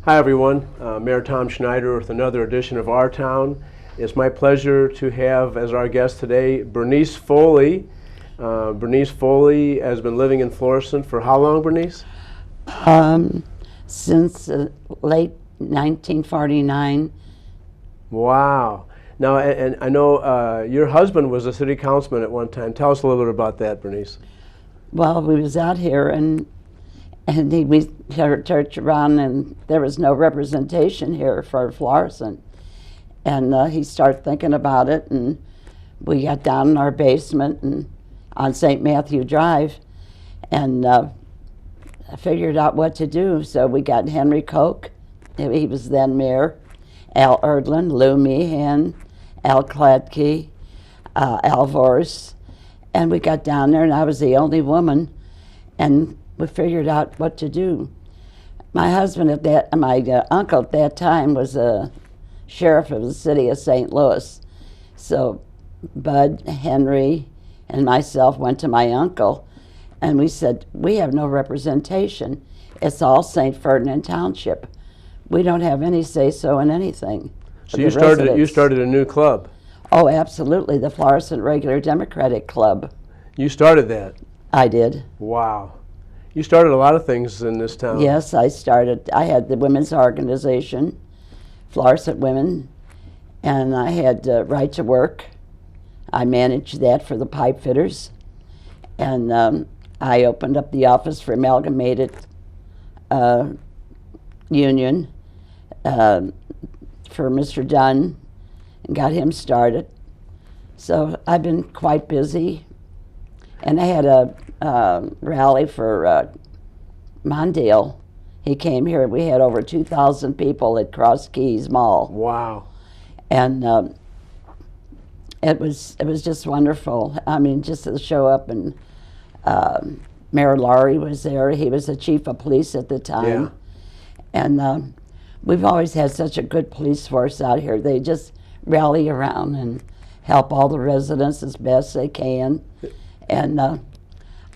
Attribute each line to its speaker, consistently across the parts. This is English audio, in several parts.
Speaker 1: Hi everyone, Mayor Tom Schneider with another edition of Our Town. It's my pleasure to have as our guest today Bernice Foley. Bernice Foley has been living in Florissant for how long, Bernice?
Speaker 2: Since late 1949.
Speaker 1: Wow. Now, and I know your husband was a city councilman at one time. Tell us a little bit about that, Bernice.
Speaker 2: Well, we was out here and we searched around and there was no representation here for Florissant. And he started thinking about it, and we got down in our basement and on St. Matthew Drive and figured out what to do. So we got Henry Koch, he was then mayor, Al Erdlin, Lou Meehan, Al Kladke, Al Vorse, and we got down there and I was the only woman, and we figured out what to do. My husband at that, my uncle at that time was a sheriff of the city of St. Louis. So Bud, Henry, and myself went to my uncle and we said, we have no representation. It's all St. Ferdinand Township. We don't have any say-so in anything.
Speaker 1: So you started a new club.
Speaker 2: Oh, absolutely, the Florissant Regular Democratic Club. You
Speaker 1: started that?
Speaker 2: I did.
Speaker 1: Wow. You started a lot of things in this town.
Speaker 2: Yes, I had the women's organization, Florissant Women, and I had Right to Work. I managed that for the pipe fitters. And I opened up the office for Amalgamated Union for Mr. Dunn and got him started. So I've been quite busy. And I had a rally for Mondale. He came here. We had over 2,000 people at Cross Keys Mall.
Speaker 1: Wow.
Speaker 2: And it was just wonderful. I mean, just to show up, and Mayor Laurie was there. He was the chief of police at the time.
Speaker 1: Yeah.
Speaker 2: And we've always had such a good police force out here. They just rally around and help all the residents as best they can. And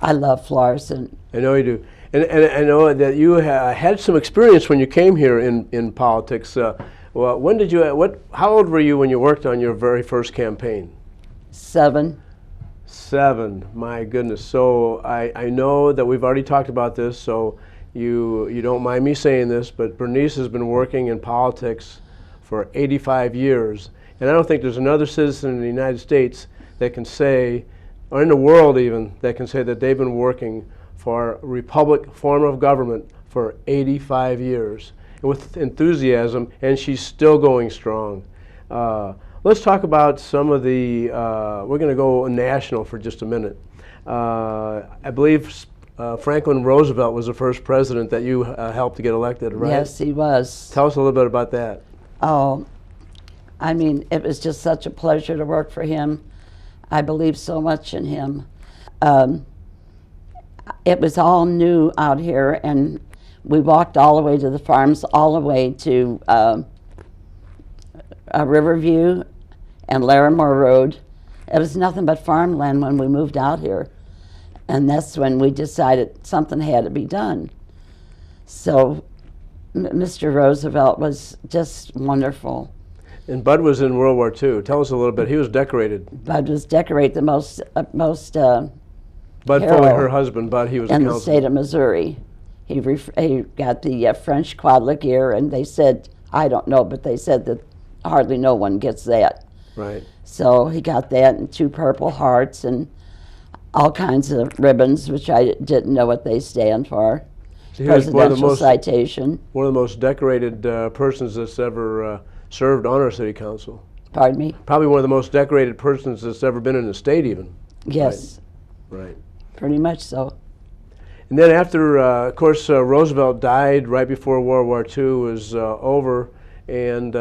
Speaker 2: I love Florissant.
Speaker 1: I know you do. And I know that you had some experience when you came here in politics. Well, when did you, how old were you when you worked on your very first campaign?
Speaker 2: 7.
Speaker 1: 7, my goodness. So I know that we've already talked about this, so you don't mind me saying this, but Bernice has been working in politics for 85 years. And I don't think there's another citizen in the United States that can say, or in the world even, that can say that they've been working for a republic form of government for 85 years with enthusiasm, and she's still going strong. Let's talk about some of the, we're going to go national for just a minute. I believe Franklin Roosevelt was the first president that you helped to get elected, right?
Speaker 2: Yes, he was.
Speaker 1: Tell us a little bit about that.
Speaker 2: Oh, I mean, it was just such a pleasure to work for him. I believe so much in him. It was all new out here, and we walked all the way to the farms, all the way to Riverview and Larimore Road. It was nothing but farmland when we moved out here. And that's when we decided something had to be done. So Mr. Roosevelt was just wonderful.
Speaker 1: And Bud was in World War II. Tell us a little bit. He was decorated.
Speaker 2: Bud was decorated the most
Speaker 1: Bud Foley, her husband, Bud, he was
Speaker 2: in
Speaker 1: a
Speaker 2: the state of Missouri. He got the French Croix de Guerre, and they said, I don't know, but they said that hardly no one gets that.
Speaker 1: Right.
Speaker 2: So he got that and 2 Purple Hearts and all kinds of ribbons, which I didn't know what they stand for.
Speaker 1: So
Speaker 2: Presidential citation.
Speaker 1: One of the most decorated persons that's ever served on our city council.
Speaker 2: Pardon me?
Speaker 1: Probably one of the most decorated persons that's ever been in the state even.
Speaker 2: Yes.
Speaker 1: Right.
Speaker 2: Pretty much so.
Speaker 1: And then after, of course, Roosevelt died right before World War II was over, and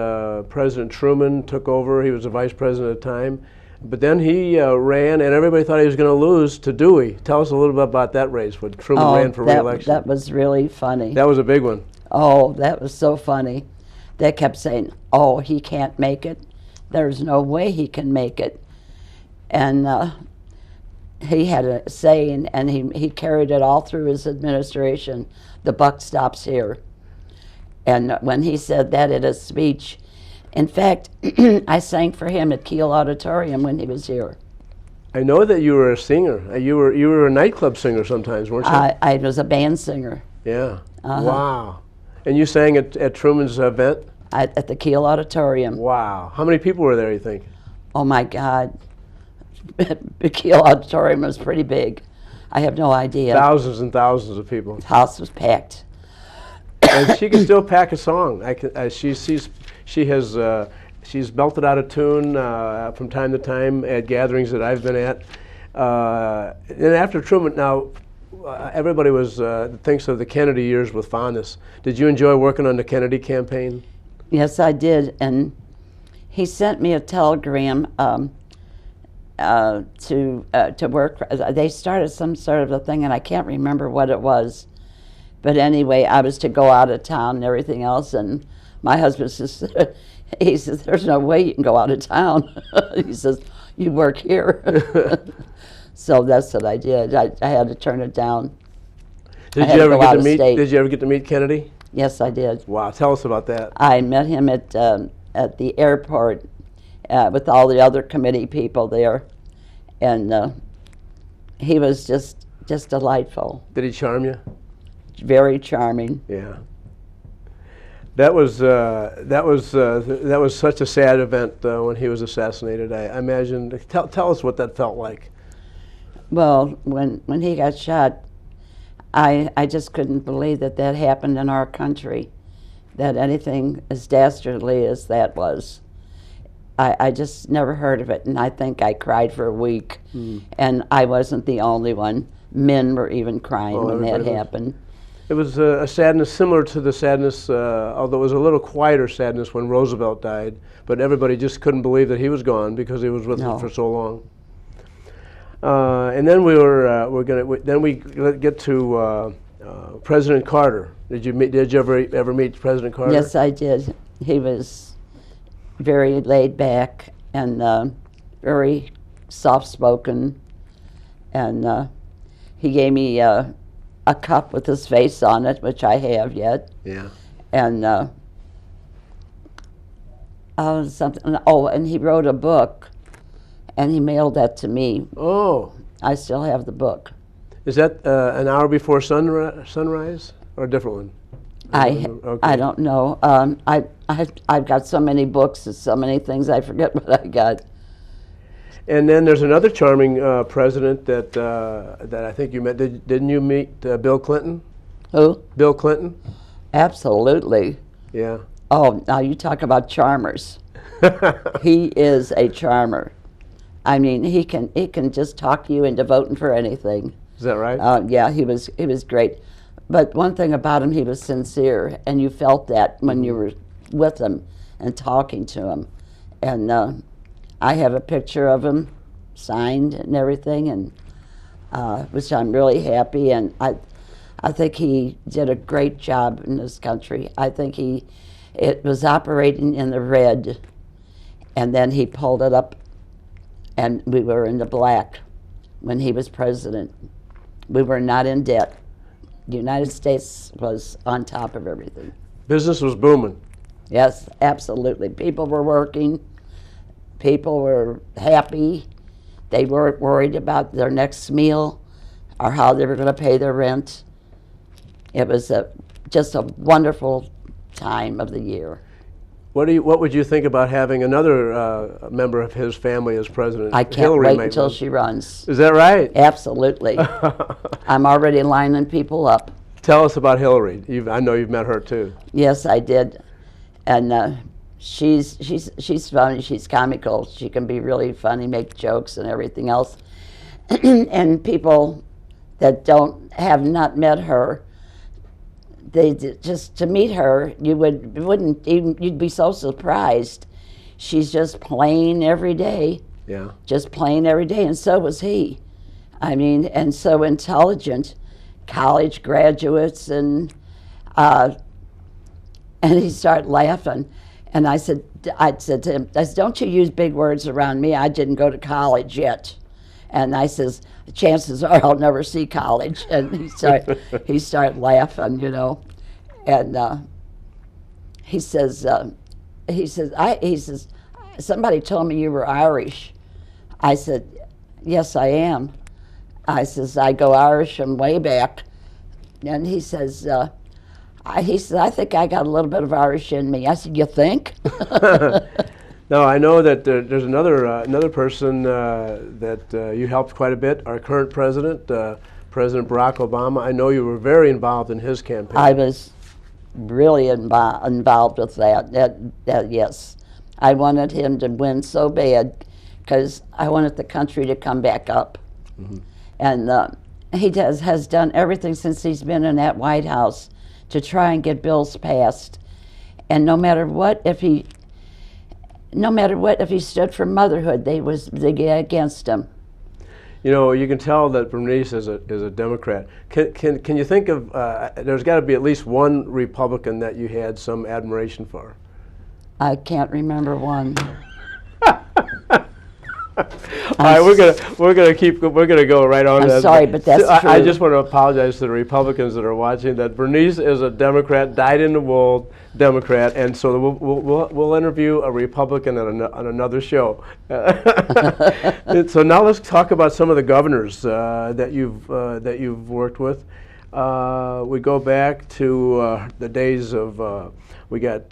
Speaker 1: President Truman took over. He was the vice president at the time. But then he ran, and everybody thought he was going to lose to Dewey. Tell us a little bit about that race when Truman ran for re-election.
Speaker 2: That was really funny.
Speaker 1: That was a big one.
Speaker 2: Oh, that was so funny. They kept saying, oh, he can't make it. There's no way he can make it. And he had a saying, and he carried it all through his administration, the buck stops here. And when he said that at a speech, in fact, I sang for him at Kiel Auditorium when he was here.
Speaker 1: I know that you were a singer. You were a nightclub singer sometimes, weren't you?
Speaker 2: I was a band singer.
Speaker 1: Yeah. Wow. And you sang at Truman's event?
Speaker 2: At the Kiel Auditorium.
Speaker 1: Wow. How many people were there, you think?
Speaker 2: Oh my God. The Kiel Auditorium was pretty big. I have no idea.
Speaker 1: Thousands and thousands of people.
Speaker 2: The house was packed.
Speaker 1: And she can still pack a song. She's belted out a tune from time to time at gatherings that I've been at. And after Truman, now everybody thinks of the Kennedy years with fondness. Did you enjoy working on the Kennedy campaign?
Speaker 2: Yes, I did. And he sent me a telegram to work. They started some sort of a thing, and I can't remember what it was. But anyway, I was to go out of town and everything else, and my husband says, he says, there's no way you can go out of town. He says, you work here. So that's what I did. I had to turn it down.
Speaker 1: Did you ever get to meet Kennedy?
Speaker 2: Yes, I did.
Speaker 1: Wow, tell us about that.
Speaker 2: I met him at the airport with all the other committee people there, and he was just delightful.
Speaker 1: Did he charm you?
Speaker 2: Very charming.
Speaker 1: Yeah. That was such a sad event when he was assassinated. I imagine. Tell us what that felt like.
Speaker 2: Well, when he got shot, I just couldn't believe that happened in our country, that anything as dastardly as that was. I just never heard of it, and I think I cried for a week. And I wasn't the only one. Men were even crying when that happened.
Speaker 1: It was a sadness similar to the sadness, although it was a little quieter sadness when Roosevelt died, but everybody just couldn't believe that he was gone because he was with us for so long. And then we get to President Carter. Did you ever meet President Carter?
Speaker 2: Yes, I did. He was very laid back and very soft-spoken, and he gave me a cup with his face on it, which I have yet.
Speaker 1: Yeah.
Speaker 2: And and he wrote a book, and he mailed that to me.
Speaker 1: Oh.
Speaker 2: I still have the book.
Speaker 1: Is that An Hour Before Sunrise, or a different one?
Speaker 2: I don't know. I've got so many books and so many things, I forget what I got.
Speaker 1: And then there's another charming president that I think you met. Didn't you meet Bill Clinton?
Speaker 2: Who?
Speaker 1: Bill Clinton.
Speaker 2: Absolutely.
Speaker 1: Yeah.
Speaker 2: Oh, now you talk about charmers. He is a charmer. I mean, he can just talk you into voting for anything.
Speaker 1: Is that right?
Speaker 2: Yeah, he was great. But one thing about him, he was sincere, and you felt that when you were with him and talking to him. And I have a picture of him signed and everything, and which I'm really happy. And I think he did a great job in this country. I think it was operating in the red, and then he pulled it up, and we were in the black when he was president. We were not in debt. The United States was on top of everything.
Speaker 1: Business was booming.
Speaker 2: Yes, absolutely. People were working. People were happy. They weren't worried about their next meal or how they were going to pay their rent. It was just a wonderful time of the year.
Speaker 1: What would you think about having another member of his family as president?
Speaker 2: I can't
Speaker 1: Hillary
Speaker 2: wait until she runs.
Speaker 1: Is that right?
Speaker 2: Absolutely. I'm already lining people up.
Speaker 1: Tell us about Hillary. I know you've met her too.
Speaker 2: Yes, I did. And she's funny. She's comical. She can be really funny, make jokes and everything else. And people that have not met her, just to meet her, you'd be so surprised. She's just plain every day.
Speaker 1: Yeah. Just
Speaker 2: plain every day, and so was he. I mean, and so intelligent, college graduates, and he started laughing. And I said to him, don't you use big words around me. I didn't go to college yet. And I says, chances are I'll never see college. And he started laughing, you know. And he says, somebody told me you were Irish. I said, yes, I am. I says, I go Irish from way back. And he says, I think I got a little bit of Irish in me. I said, you think?
Speaker 1: Now, I know that there's another person that you helped quite a bit, our current president, President Barack Obama. I know you were very involved in his campaign.
Speaker 2: I was really involved with that, yes. I wanted him to win so bad because I wanted the country to come back up. Mm-hmm. And he has done everything since he's been in that White House to try and get bills passed. And no matter what, if he stood for motherhood, they get against him.
Speaker 1: You know, you can tell that Bernice is a Democrat. Can you think of, there's got to be at least one Republican that you had some admiration for?
Speaker 2: I can't remember one.
Speaker 1: All right, we're gonna go right on.
Speaker 2: I'm sorry, but that's true.
Speaker 1: I just want to apologize to the Republicans that are watching that Bernice is a Democrat, dyed-in-the-wool Democrat, and so we'll interview a Republican on another show. So now let's talk about some of the governors that you've worked with. We go back to the days of we got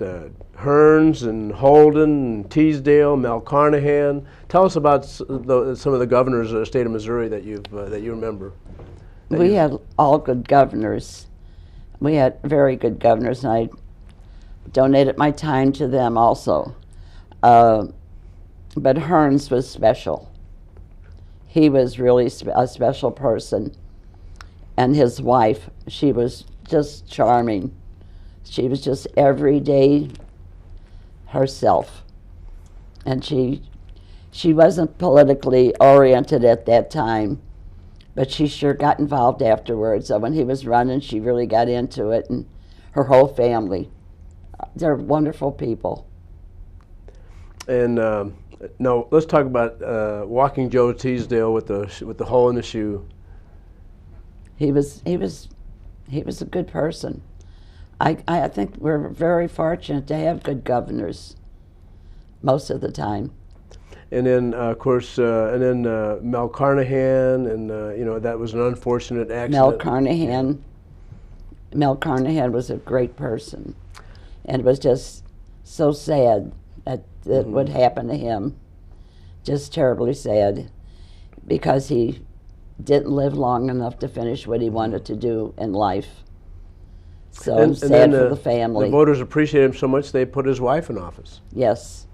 Speaker 1: Hearns and Holden and Teasdale, Mel Carnahan. Tell us about some of the governors of the state of Missouri that you remember.
Speaker 2: We had all good governors. We had very good governors, and I donated my time to them also. But Hearns was special. He was really a special person. And his wife, she was just charming. She was just everyday herself. And she wasn't politically oriented at that time, but she sure got involved afterwards. So when he was running, she really got into it, and her whole family. They're wonderful people.
Speaker 1: And no, let's talk about Walking Joe Teasdale with the hole in the shoe.
Speaker 2: He was a good person. I think we're very fortunate to have good governors most of the time.
Speaker 1: And then, of course, Mel Carnahan, and that was an unfortunate accident.
Speaker 2: Mel Carnahan was a great person, and it was just so sad that would happen to him. Just terribly sad, because he didn't live long enough to finish what he wanted to do in life. So I'm sad for the family.
Speaker 1: The voters appreciate him so much they put his wife in office.
Speaker 2: Yes.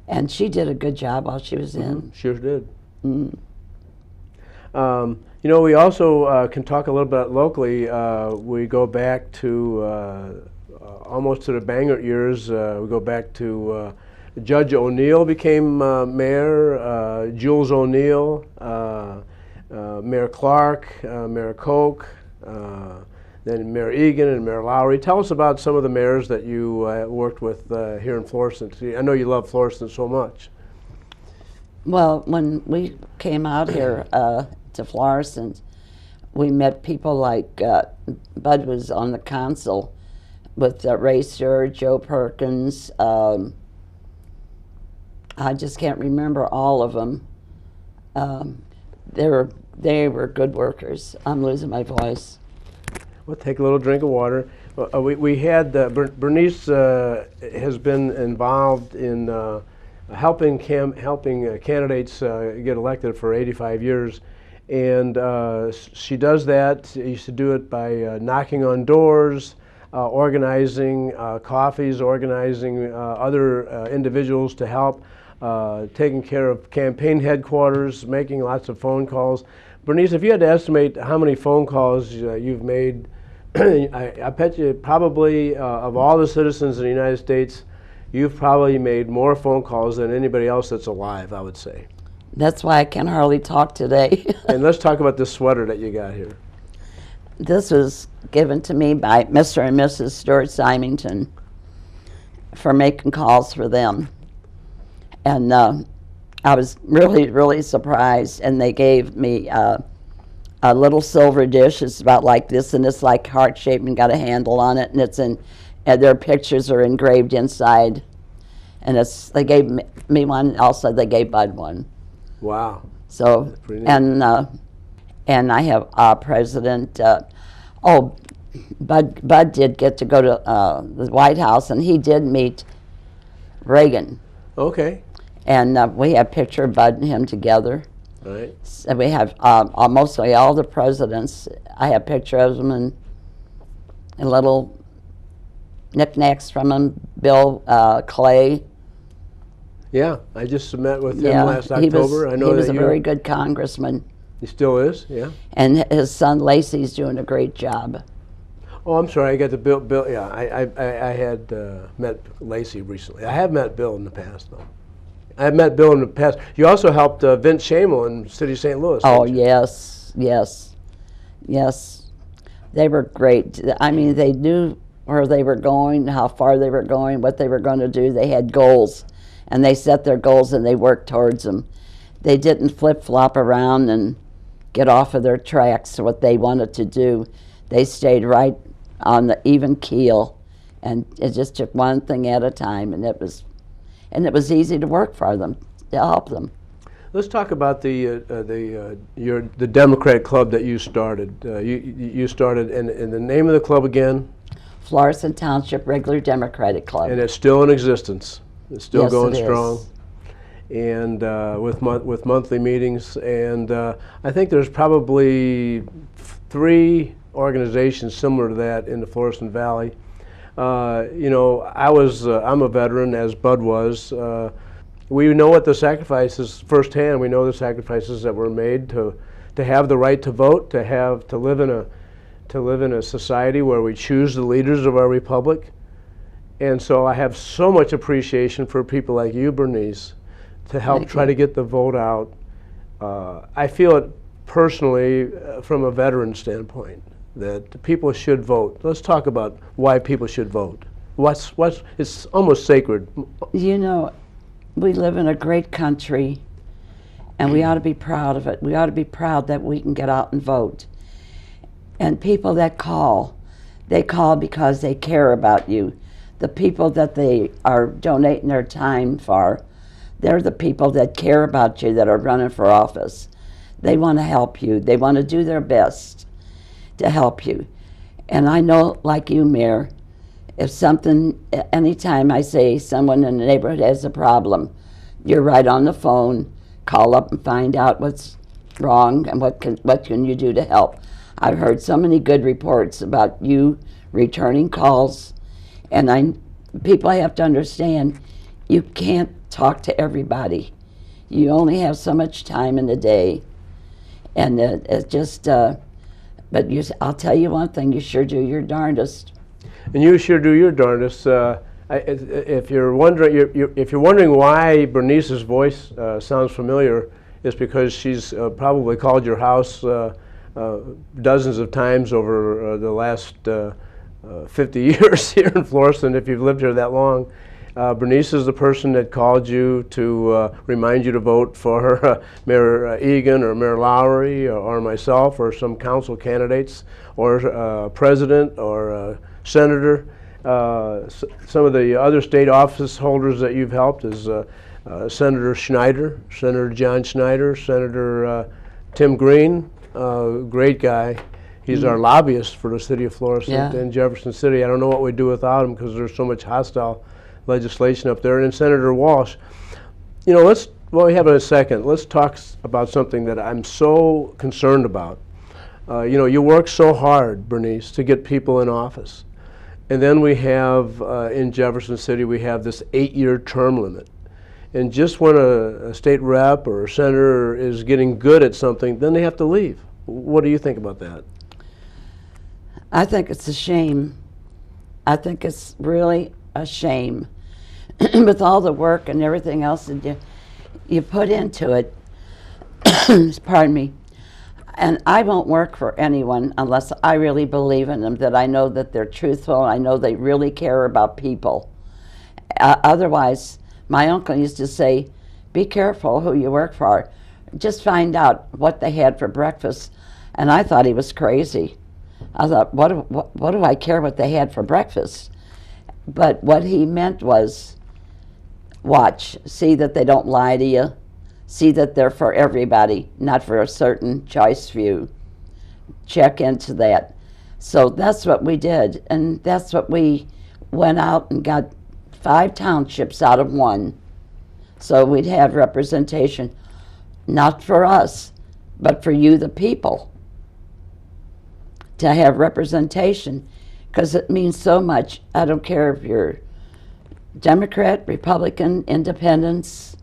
Speaker 2: And she did a good job while she was in.
Speaker 1: Sure did. Mm. We also can talk a little bit locally. We go back to almost to the Bangert years. We go back to Judge O'Neill became mayor, Jules O'Neill, Mayor Clark, Mayor Koch, then Mayor Egan and Mayor Lowry. Tell us about some of the mayors that you worked with here in Florissant. I know you love Florissant so much.
Speaker 2: Well, when we came out here to Florissant, we met people like Bud was on the council with Ray Sturr, Joe Perkins. I just can't remember all of them. They were good workers. I'm losing my voice.
Speaker 1: We'll take a little drink of water. We had Bernice has been involved in helping candidates get elected for 85 years, and she does that. She used to do it by knocking on doors, organizing coffees, organizing other individuals to help, taking care of campaign headquarters, making lots of phone calls. Bernice, if you had to estimate how many phone calls you've made, I bet you probably of all the citizens in the United States, you've probably made more phone calls than anybody else that's alive, I would say.
Speaker 2: That's why I can hardly talk today.
Speaker 1: And let's talk about this sweater that you got here.
Speaker 2: This was given to me by Mr. and Mrs. Stuart Symington for making calls for them. And I was really, really surprised, and they gave me a little silver dish. It's about like this, and it's like heart-shaped and got a handle on it, and it's in and their pictures are engraved inside. And they gave me one. Also, they gave Bud one.
Speaker 1: Wow.
Speaker 2: So,
Speaker 1: That's pretty neat.
Speaker 2: And I have President. Bud did get to go to the White House, and he did meet Reagan.
Speaker 1: Okay.
Speaker 2: And we have a picture of Bud and him together.
Speaker 1: Right.
Speaker 2: So we have mostly all the presidents. I have a picture of them and little knickknacks from them. Bill Clay.
Speaker 1: Yeah, I just met with him last October.
Speaker 2: He was,
Speaker 1: I know
Speaker 2: he was
Speaker 1: that
Speaker 2: a very good congressman.
Speaker 1: He still is, yeah.
Speaker 2: And his son Lacey's doing a great job.
Speaker 1: Oh, I'm sorry, I got the Bill. Yeah, I had met Lacey recently. I have met Bill in the past, though. I've met Bill in the past. You also helped Vince Shamel in City of St. Louis.
Speaker 2: Oh,
Speaker 1: didn't you?
Speaker 2: yes. They were great. I mean, they knew where they were going, how far they were going, what they were going to do. They had goals, and they set their goals and they worked towards them. They didn't flip-flop around and get off of their tracks to what they wanted to do. They stayed right on the even keel, and it just took one thing at a time, and it was easy to work for them, to help them.
Speaker 1: Let's talk about the Democratic Club that you started. You started, and the name of the club again?
Speaker 2: Florissant Township Regular Democratic Club.
Speaker 1: And it's still in existence. It's still
Speaker 2: Yes,
Speaker 1: going
Speaker 2: it
Speaker 1: strong.
Speaker 2: is.
Speaker 1: And with monthly meetings, and I think there's probably 3 organizations similar to that in the Florissant Valley. You know, I'm a veteran, as Bud was. We know what the sacrifices firsthand. We know the sacrifices that were made to have the right to vote, to live in a society where we choose the leaders of our republic. And so I have so much appreciation for people like you, Bernice, to help try to get the vote out. I feel it personally from a veteran standpoint that people should vote. Let's talk about why people should vote. It's almost sacred.
Speaker 2: You know, we live in a great country, and we ought to be proud of it. We ought to be proud that we can get out and vote. And people that they call because they care about you. The people that they are donating their time for, they're the people that care about you, that are running for office. They want to help you. They want to do their best to help you. And I know, like you, Mayor, anytime I say someone in the neighborhood has a problem, you're right on the phone, call up and find out what's wrong and what can you do to help. I've heard so many good reports about you returning calls, and people have to understand, you can't talk to everybody. You only have so much time in the day, and it's just. But I'll tell you one thing: you sure do your darndest.
Speaker 1: And you sure do your darndest. If you're wondering why Bernice's voice sounds familiar, it's because she's probably called your house dozens of times over the last 50 years here in Florissant, if you've lived here that long. Bernice is the person that called you to remind you to vote for Mayor Egan or Mayor Lowry or myself or some council candidates or president or senator. Some of the other state office holders that you've helped is Senator Schneider, Senator John Schneider, Senator Tim Green, great guy. He's our lobbyist for the city of Florissant and Jefferson City. I don't know what we'd do without him because there's so much hostile legislation up there. And then Senator Walsh. You know, we have a second. Let's talk about something that I'm so concerned about. You know, you work so hard, Bernice, to get people in office. And then we have, in Jefferson City, we have this 8-year term limit. And just when a state rep or a senator is getting good at something, then they have to leave. What do you think about that?
Speaker 2: I think it's a shame. I think it's really a shame. With all the work and everything else that you put into it, pardon me, and I won't work for anyone unless I really believe in them, that I know that they're truthful, I know they really care about people. Otherwise, my uncle used to say, be careful who you work for. Just find out what they had for breakfast. And I thought he was crazy. I thought, what do I care what they had for breakfast? But what he meant was, watch, see that they don't lie to you, see that they're for everybody, not for a certain choice few. Check into that. So that's what we did, and that's what we went out and got 5 townships out of 1. So we'd have representation, not for us, but for you, the people, to have representation, because it means so much. I don't care if you're Democrat, Republican, Independents,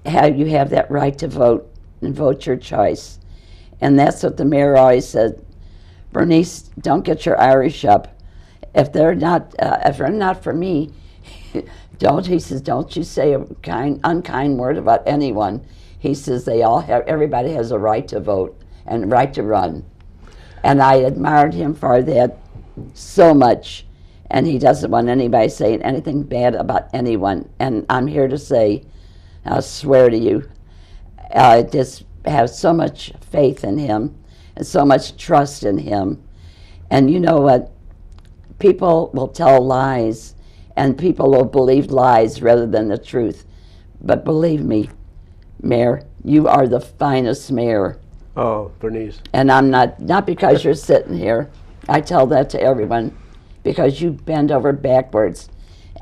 Speaker 2: you have that right to vote and vote your choice. And that's what the mayor always said, Bernice, don't get your Irish up. If they're not for me, he says, don't you say a unkind word about anyone. He says everybody has a right to vote and a right to run. And I admired him for that so much. And he doesn't want anybody saying anything bad about anyone. And I'm here to say, I swear to you, I just have so much faith in him and so much trust in him. And you know what? People will tell lies, and people will believe lies rather than the truth. But believe me, Mayor, you are the finest mayor.
Speaker 1: Oh, Bernice.
Speaker 2: And I'm not because you're sitting here. I tell that to everyone, because you bend over backwards.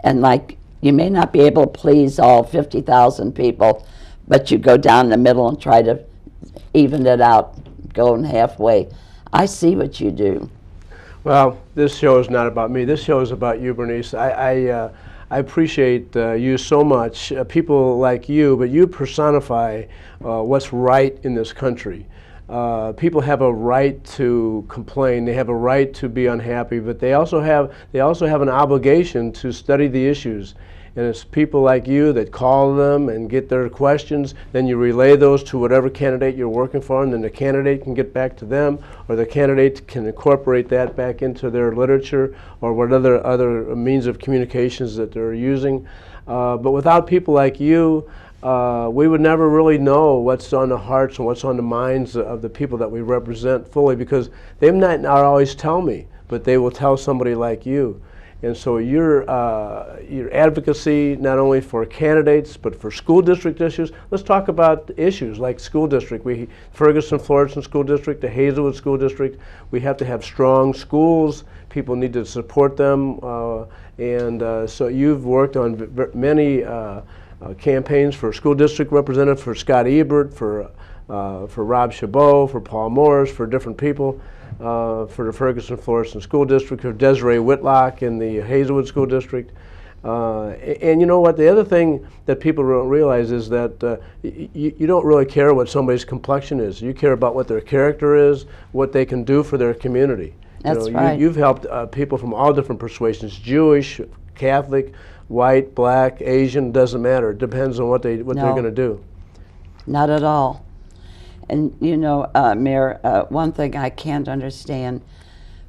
Speaker 2: And like, you may not be able to please all 50,000 people, but you go down the middle and try to even it out, going halfway. I see what you do.
Speaker 1: Well, this show is not about me. This show is about you, Bernice. I appreciate you so much. People like you, but you personify what's right in this country. People have a right to complain. They have a right to be unhappy, but they also have an obligation to study the issues. And it's people like you that call them and get their questions. Then you relay those to whatever candidate you're working for, and then the candidate can get back to them, or the candidate can incorporate that back into their literature or what other means of communications that they're using. But without people like you, we would never really know what's on the hearts and what's on the minds of the people that we represent fully, because they might not always tell me, but they will tell somebody like you. And so your advocacy, not only for candidates, but for school district issues. Let's talk about issues like school district. Ferguson-Florissant School District, the Hazelwood School District, we have to have strong schools. People need to support them. So you've worked on many campaigns for school district representative, for Scott Ebert, for Rob Chabot, for Paul Morris, for different people. For the Ferguson-Florissant School District, or Desiree Whitlock in the Hazelwood School District. And you know what, the other thing that people don't realize is that you don't really care what somebody's complexion is. You care about what their character is, what they can do for their community.
Speaker 2: That's right.
Speaker 1: You've helped people from all different persuasions, Jewish, Catholic, white, black, Asian, doesn't matter. It depends on what they're going to do.
Speaker 2: Not at all. And you know, Mayor, one thing I can't understand,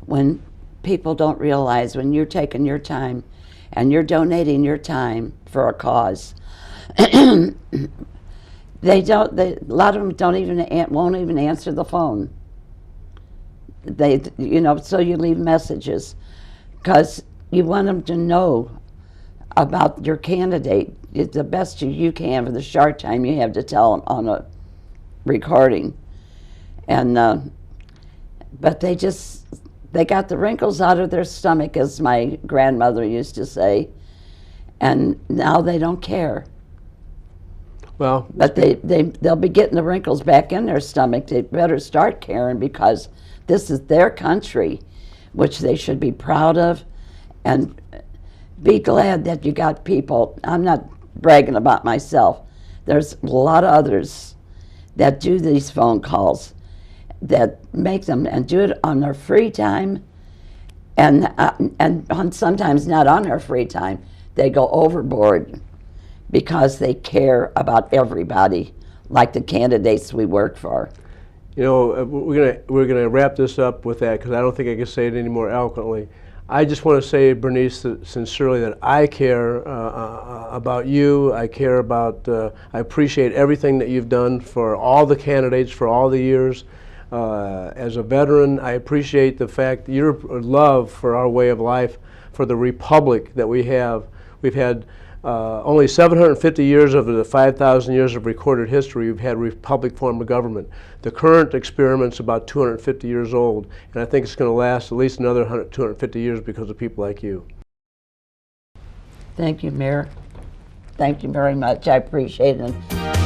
Speaker 2: when people don't realize when you're taking your time and you're donating your time for a cause, a lot of them won't even answer the phone. So you leave messages because you want them to know about your candidate. It's the best you can for the short time you have to tell them on a recording. And but they got the wrinkles out of their stomach, as my grandmother used to say, and now they don't care.
Speaker 1: Well,
Speaker 2: but they'll be getting the wrinkles back in their stomach. They better start caring, because this is their country, which they should be proud of, and be glad that you got people. I'm not bragging about myself. There's a lot of others that do these phone calls, that make them and do it on their free time, and sometimes not on their free time. They go overboard because they care about everybody, like the candidates we work for.
Speaker 1: You know, we're gonna wrap this up with that, because I don't think I can say it any more eloquently. I just want to say, Bernice, sincerely, that I care about you. I care about, I appreciate everything that you've done for all the candidates for all the years. As a veteran, I appreciate the fact that your love for our way of life, for the republic that we have. We've had only 750 years of the 5,000 years of recorded history. We've had republic form of government. The current experiment's about 250 years old, and I think it's going to last at least another 250 years because of people like you.
Speaker 2: Thank you, Mayor. Thank you very much. I appreciate it.